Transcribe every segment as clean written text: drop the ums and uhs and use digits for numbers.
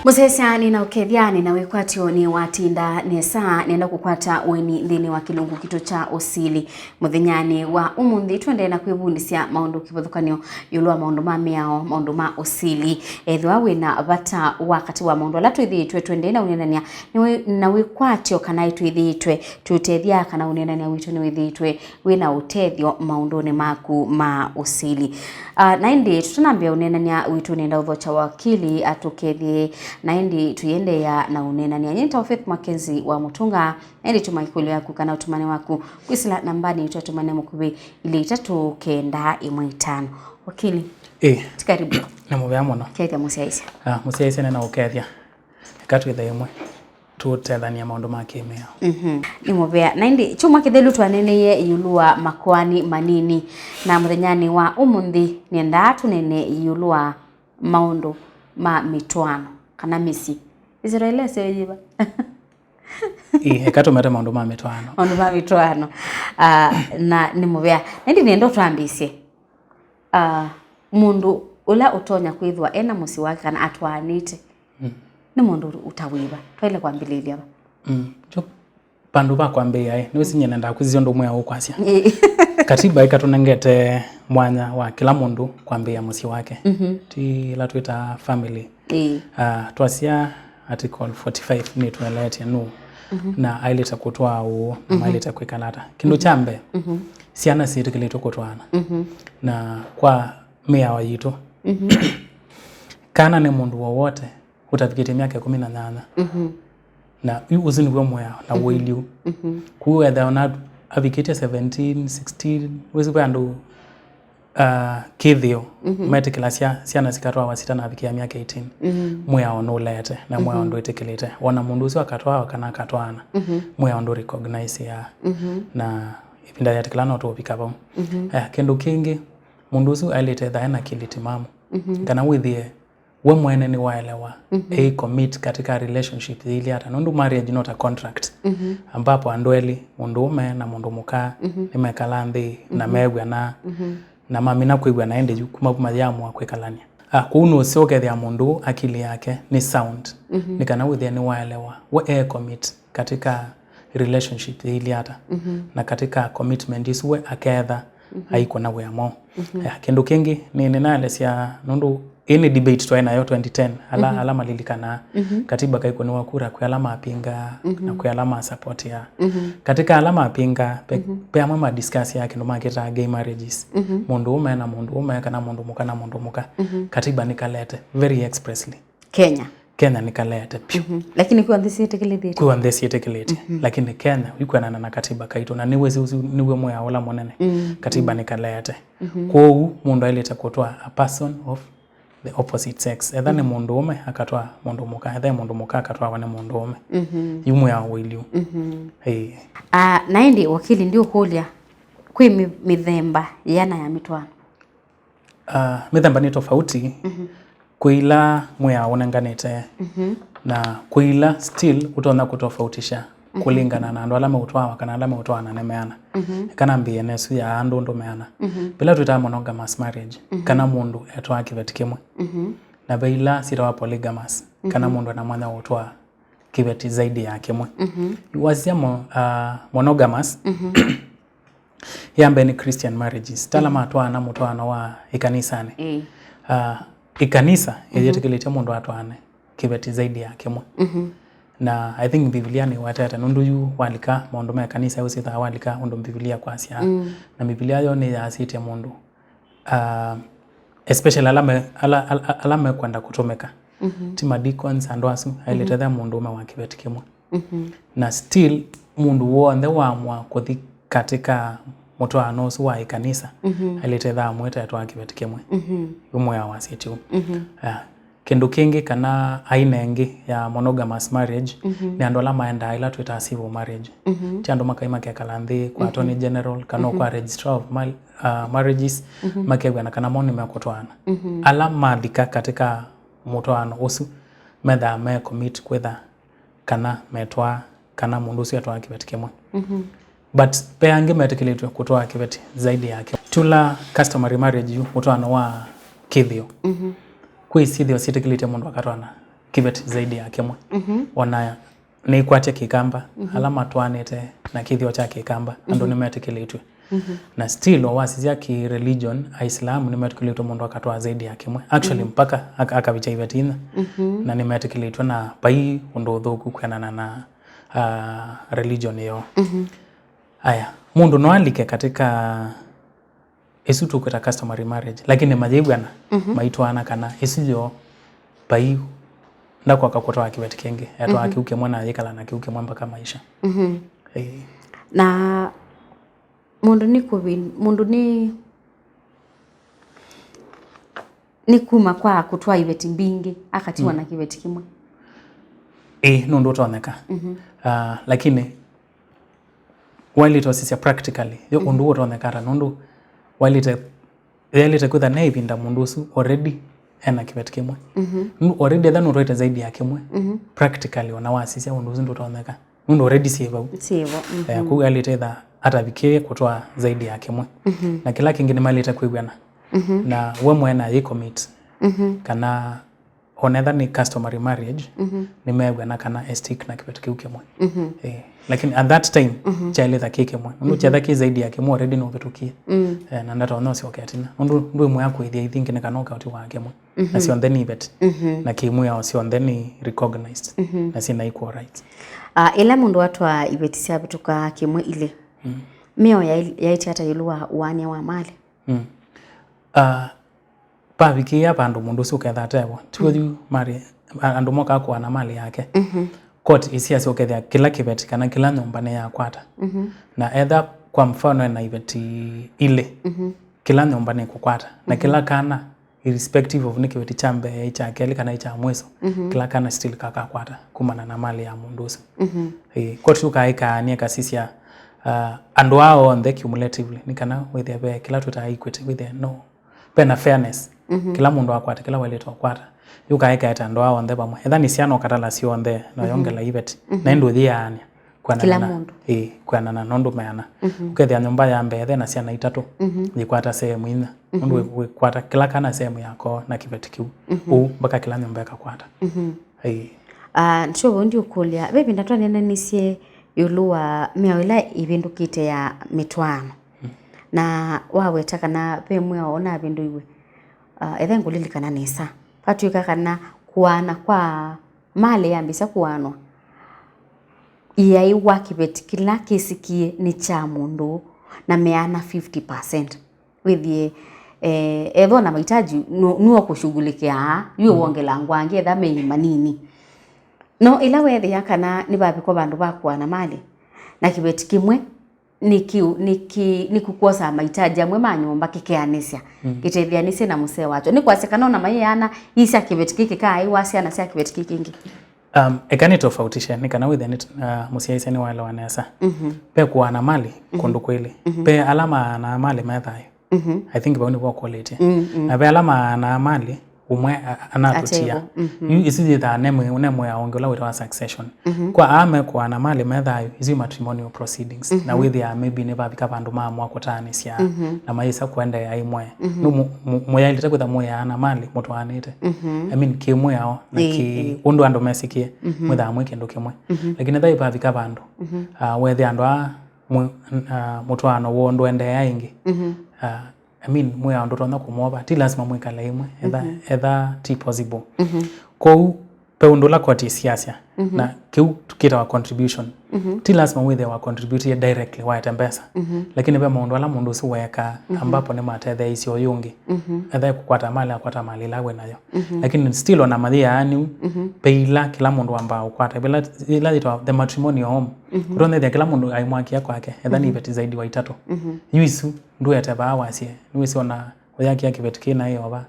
Musesiani na ukethiani na wikwatio ni watinda nesa nenda kukwata weni thini wa kilungu kito cha Usili muthenyani wa umuthi twende na kwibundisia maundu kibuthukanio yulwa maundu ma miao maundu ma Usili ethwa wina bata wakati wa maundu ala twithitwe twende na unenania na wikwatio kana twithitwe tutethia kana unenania witu ni withitwe wina utethio maunduni maku ma Usili na indi tutanambia unenania witu nenda uthocha wakili atukethie na indi tuyende ya na unenania nyenta Faith Mackenzie wa Mutunga indi tumaikulu yaku kana utumane waku kwisila nambani tutumane mukubi ili 395 wakili tikaribu na mubya muno kethia musiaisa musiaisa na ukethia katu ithemwe tutethania maundu ma kimeo ni mubya na indi chuma kithelu twaneneye yulua makwani manini na muthenyani wa umuthi nenda tunene yulua maundu ma Mitwaano kana misi Israeli seyiba hekatu mata maundu ma Mitwaano na ni mubya ndi nendo twambisie mundu ula utonya kwithwa ena musi wake kana atwanite ni mundu utawiba twele kwambililia jo pandu ba kwambia ni usinye nenda kwizio ndo mwe ukwasia katiba ikatunengete mwanya wa kila mundu kwambia musi wake ti la twita family twasia article 45 ni tuelete nu na aileta kutwa au na aileta kwikalata kindu chambe siana sitikilito kutwana na kwa mia wa yitu kana ni mundu wowote utafikite miaka 18 na uzini kwa moya na wiliu kuwa da ona afikite 17 16 wezi kwa ndo kithio metikilasia siana sikatwa wasita na afikia miaka 18 moya ono lete na moya ndo itikilite wana mundu usi wakatwa kana katwana moya ndo recognize ya na ipinda ya tikilana to pikabo kendo kingi mundu usi alete dhaena kiliti mamu kana withie we mwene ni waelewa commit katika relationship ili hata nundu marriage not a contract ambapo andweli mundu ume na mundu muka nimekalanthi na megwa na mami na kwigwa naende kuma mayamu akwekalania kuno sioke ya mundu akili yake ni sound ni kana withia ni waelewa we commit katika relationship ili hata na katika commitment iswe aketha haiko na we amo kendo kingi ni nalesia nundu ini debate twaina yo 2010 alama lilikana katiba kaiko ni wakura kwa alama apinga na kwa alama support ya katika alama apinga pe mama discuss yake ndo maketa gay marriages mundu ume na mundu ume kana mundu muka na mundu muka katiba nikalete very expressly Kenya nikalete lakini kwa ndesi yetekelete lakini Kenya yuko na katiba kaito na niwe moya wala monene katiba nikalete kwa mundu aileta kutoa a person of the opposite sex either ni mundu ume akatwa mundu muka either mundu muka akatwa wane mundu ume yumu ya wiliu na indi wakili ndio kulia kwi mithemba yana ya Mitwaano mithemba ni tofauti kuila mwe unanganete na kuila still utona kutofautisha kulingana na ndo alama utwa kana alama utwa na nemeana kana mbie nesu ya ando ndo meana bila tuita monogamous marriage kana mundu etwa kibeti kimwe na bila sitawa polygamous kana mundu na mwana utwa kibeti zaidi ya kimwe wazia monogamous yambe ni Christian marriages talama atwa na mutwana wa ikanisane ikanisa yetekelete mundu atwane kibeti zaidi ya kimwe na I think Biblia ni watata nundu yu walika maundu ma kanisa usi tha walika undu Biblia kwa sia na Biblia yo ni asite mundu especially alame kwenda kutomeka tima deacons and wasu ailete tha mundu ma wakibeti kimwe na still mundu wonde wamwa kuthi katika Mitwaano wa ikanisa ailete tha mweta atwa kibeti kimwe umwe ya wasitu kendo kingi kana aina engi ya monogamous marriage ni andola maenda ila twita civil marriage tiando makaima ke kalanthi kwa attorney general kana kwa registrar of marriages makegwa na kana moni mekotwana alama dika katika Mitwaano usu metha me commit kwetha kana metwa kana mundu usi atwa kibeti kimwe but peange metekeletwe kutoa kibeti zaidi yake tula customary marriage yu Mitwaano wa kithio kwisithio sitekelete mundu akatwana kibeti zaidi ya kimwe ona ni kwatia kikamba alama twanete na kithio cha kikamba ando nimetekeletwe na still wasizia ki religion Islam nimetekeletwe mundu akatwa zaidi ya kimwe actually mpaka akavicha ivetina na nimetekeletwe na pai undu thuku kwenana na religion yo aya mundu no alike katika esu tukweta customary marriage lakini majibu maitwana kana esijo pai ndako akakotwa kibeti kenge atwa akiuke mwana yekala na kiuke mwamba kama maisha na mundu ni kuma kwa kutwa ibeti mbingi akatiwa na kibeti kimwe nundu toneka lakini walito sisi practically yo undu toneka nundu walite kutha na ibinda mundusu already ena kibeti kimwe already than uroite zaidi ya kimwe practically wanawasisia undu zindu toneka nundu already sieva ku alite tha hata vikie kutwa zaidi ya kimwe na kila kingine malita kuigwana na we mwena yicommit kana onetha ni customary marriage nimegwana kana stick na kibeti kiu kimwe lakini at that time chale tha kike mwe ndu chatha ki zaidi ya kimwe already no vetukie na ndata ono sio ketina ndu ndwe mwe yako ithia ithingi ne kanoka uti wa kimwe na sio then ibet na kimwe yao sio then recognized na sina equal rights ila mundu watwa ibetisia bituka kimwe ile mio yaiti hata yulua uania wa mali pavikia pandu mundu suketha tewa tuyu mari andu moka kwa na mali yake court isia sokethia kila kibeti kana kila nyumba ne yakwata na either kwa mfano na ibeti ile kila nyumba ne kukwata na kila kana irrespective of nikibeti chambe cha kele kana cha mweso kila kana still kakakwata kumana na mali ya mundu court ukaika ni kasisia andu ao on the cumulatively nikana with the kila tuta equity with the no pena fairness kila mundu akwata kila waleto akwata yukaeka eta ndo ao on the pamwe ethani siano katala sio on the no yongela ibet na ndo thiani kwa kila mundu kwa nana nondo meana ukethia nyumba ya mbethe na ciana itatu nikwata sehemu ina ndu kwata kila kana sehemu yako na kibeti kiu mpaka kila nyumba yakakwata ncho ndi ukulia bebi ndatwa nene nisie yulua miawila ibindukite ya Mitwaano na waweta kana pemwe ona bindu iwe ethe ngulilikana nesa patuika kana kuana kwa mali yambisa kuanwa iyaiwa kibeti kila kisikie ni cha mundu na meana 50% withie etho na mahitaji nuo kushughulikia yuo wongela ngwange etha meima nini no ila wethi yakana ni babiko bandu bakwa na mali na kibeti kimwe nikukosa mahitaji amwe manyumba kikeanisya gitithianise na musee wacho ni kwasekana na mayana isa kibeti kiki kai wasia na sia kibeti kikingi ekani tofautisha ni kana within it musee isa ni wale wanesa pe kwa na mali kundu kweli pe alama na mali methayo I think bauni kwa quality na pe alama na mali umwe anatutia isije tha nemwe aongola wita succession kwa ame kwa na mali methayo izi matrimonial proceedings na with ya maybe never bika bandu mamwa kutanisya na maisa kwenda ya imwe no moyalita kwitha moya na mali mutwanite I mean kimwe yao na ki undu ando mesikie mwitha amwe kindu kimwe lakini tha ipa bika bandu wethi andu mutwano wondo ende ya ingi I mean mwe ndo tona kumoba ti lazima mwikala imwe etha ti possible ko pe undola kwa ti siasa na kiu tukita wa contribution ti lazima withe wa contribute directly wa tembesa lakini pe mundola mundu siweka ambapo ni matethe isio yungi etha kukwata mali lawe nayo lakini still ona mathia ani pe ila kila mundu ambao kwata bila ila the matrimonial home kuronde the kila mundu aimwakia kwake etha ni beti zaidi wa itatu yuisu ndu eteba wasie yuisu ona oyaki akibeti kina hiyo ba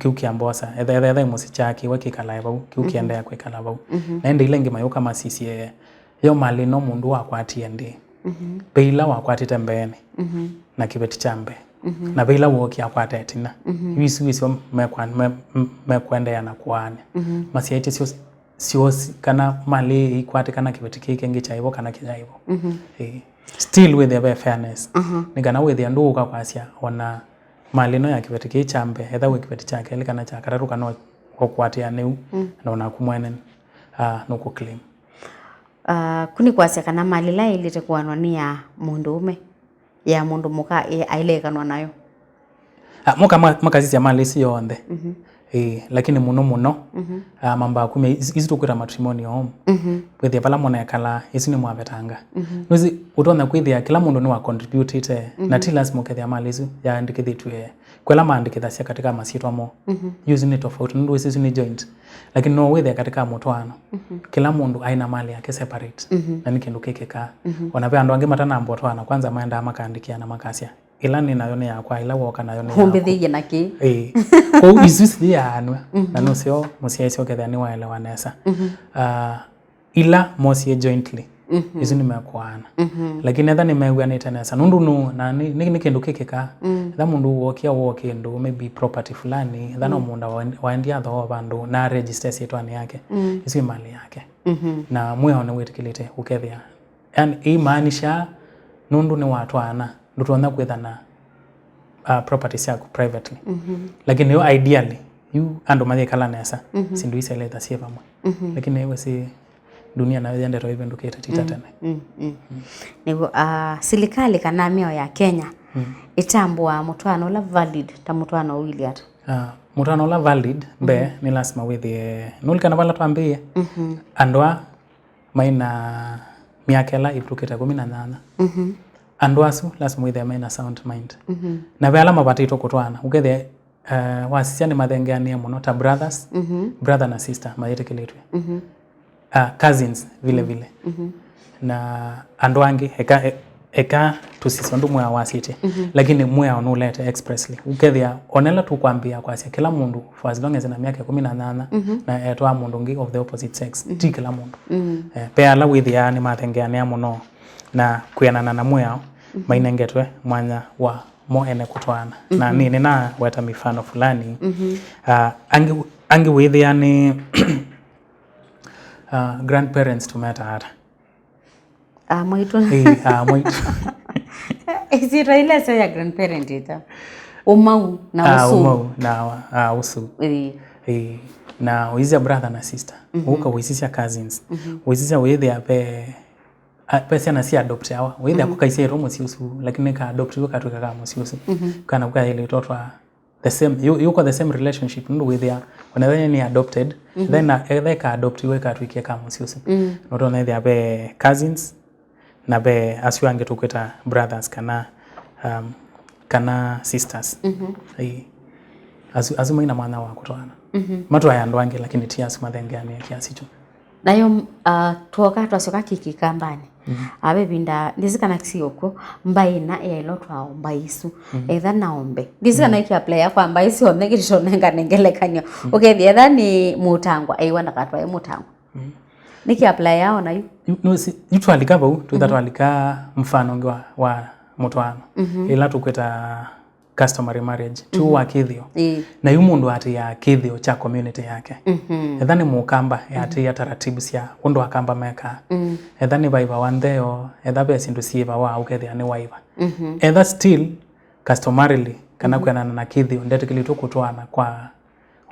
ukiambosa etha musichaki wakikala ba ukienda ya kwekala ba na ende ile ngima yoka masisi yo mali no mundu wakwatie ndi beila wakwatite mbene na kibeti chambe na beila woki akwata etina wisu mekwenda ya na kuane masiaiti sio kana mali ikwate kana kibeti kike ngicha hivyo kana kijaivo still with the fairness nigana with the ndu ukakwasia ona mali no ya kibeti kichambe etha we kibeti chake ile kana cha karatu kana okwatia new na unakumwenen nuku claim kuni kwase kana malila ilite kuanwa ni ya mundu ume ya mundu muka ailekanwa nayo muka makazi ya mali si yonthe lakini muno mamba kume izi tukwira matrimony home kwithia pala mona kala isi ni mwabetanga nuzi utona kwithia kila mundu ni wa contribute na tilas mukethia mali isu ya andikithitwe kwela maandikitha cia katika masitwa mo use ni tofauti ndu isi ni joint lakini no withia katika Mitwaano kila mundu aina mali yake separate na nikindu kikeka ona pe andu ange matana Mitwaano kwanza maenda makaandikia na makasia ila ni nayo ni yakwa ila woka nayo ni humbithi naki ko izusi ya anwe na no sio musiaisio ketha ni waelewanesa ila mosie jointly izu ni mekwana lakini etha ni megwanite nesa nundu nu na ni kindu kikika tha mundu wokia ndo maybe property fulani tha no munda waendia tho bandu na register sitwani yake isu mali yake na mwe ona wetikilite ukethia yani imaanisha nundu ni watwana ndutuona kwithana properties yako privately lakini yo ideally you ando mathi kala nesa sindu iseleta sie pamwe lakini wewe si dunia na yende ro even duketa tita tena nego serikali kana mio ya Kenya itambua Mitwaano la valid ta Mitwaano wili ata Mitwaano la valid be ni lazima withie nulikana bala twambie andwa maina miakela ibruketa 18 andwasu lazima withie maina sound mind na be alama batito kutwana ukethe wasisiani mathengeania muno ta brothers brother na sister mayetekeletwe cousins vile na andu angi eka tusisondu mwe awasite lakini mwe onulete expressly ukethia onela tu kwambia kwasia kila mundu for as long as na miaka 18 na etwa mundu ngi of the opposite sex ti kila mundu pe ala withia ni mathengeania muno na kuyanana na mwe mainengetwe mwanya wa mo ene kutwana na nini na weta mifano fulani angi withia ni grandparents tumeta hata mwitu mwitu isira ile sio ya grandparent ita umau na usu umau na usu na wizia brother na sister uka wizia cousins wizia withia pesa na si adopt yawa withia kukaisia romo si usu lakini ka adopt yuka tuka kama si usu kana kuka ile totwa the same yuko the same relationship ndu withia when ni adopted then they ka adopt we ka tuikia kama si usu noto na thia be cousins na be aswange tukweta brothers kana sisters azuma ina mwana wa kutwana matu ayandwange lakini tia asuma thengani kiasi tu nayo tuoka twasoka kiki kambani abe binda ndizikana kisioko mbaina ya ilotwa mbaisu etha naombe ndizikana iki apply kwa mbaisu onege tishonenga nengelekanyo okay the other ni mutangwa aiwa nakatwa mutangwa niki apply yao na no si yitu alikaba u tu alika mfano ngwa wa Mitwaano ila tukweta customary marriage tu wa kithio na yu mundu ati ya kithio cha community yake ethani mukamba ati ya taratibu cia undu akamba meka ethani baiba wandeo ethabe sindu siva wa ukethia ni waiva etha still customarily kana kwenana na kithio ndetikili tukutwana kwa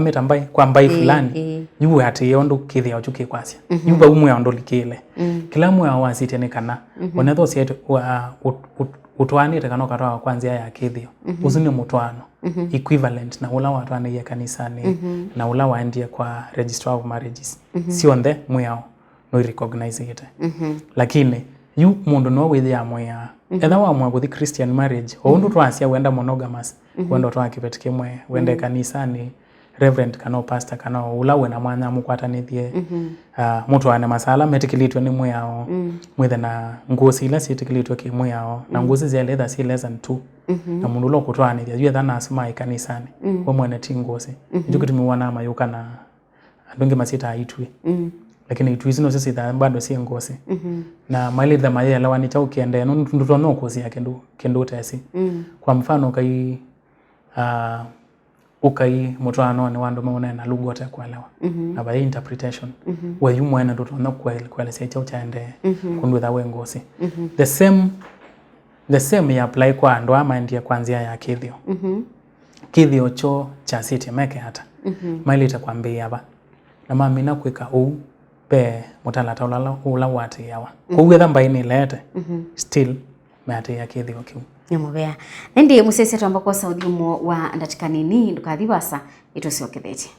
mitambai kwa mbai fulani yu ati yondu kithio chuki kwasia yu umwe ondu likile kila mwe awasite ni kana onetho sietu utwanite kana katwa kwanzia ya kithio uzuni Mitwaano equivalent na ula watu anaye kanisani na ula waendie kwa registrar of marriages sio ndhe mwao no recognize it lakini yu mundu no withia mwea etha wa mwa with Christian marriage ondu twasia wenda monogamous wenda twa kibetike mwe wende kanisani reverend kana pastor kana ula wena mwanya mukwatanithie Mitwaano masala metikilitwe ni mwao mwithe na ngosi ila sitikilitwe ki mwao na ngosi zia letha si less than 2 na mundu lo kutwanithia yu etha na asuma ikanisani kwa mwene tingosi njukitimiwana mayuka na andungi masita aitwi lakini itu izino sisi bado si ngosi na mali the mali lawani cha ukiende no nduto no kosi yake kendo tesi kwa mfano ukai Mitwaano ni wandu maona na lugha yote kuelewa na by interpretation where you mwana nduto no kwele sai cha uchaende kundu tha we ngosi the same ya apply kwa ndo ama ndiye kwanzia ya kithio kithio cho cha city meke hata maili itakwambia aba na mamina kwika u pe mutalata ula wati yawa kugetha mbaini lete still mate yake thio kiu nyamubea ndi musese twamba kwa saudi mo wa ndatika nini ndukathibasa itosiokethete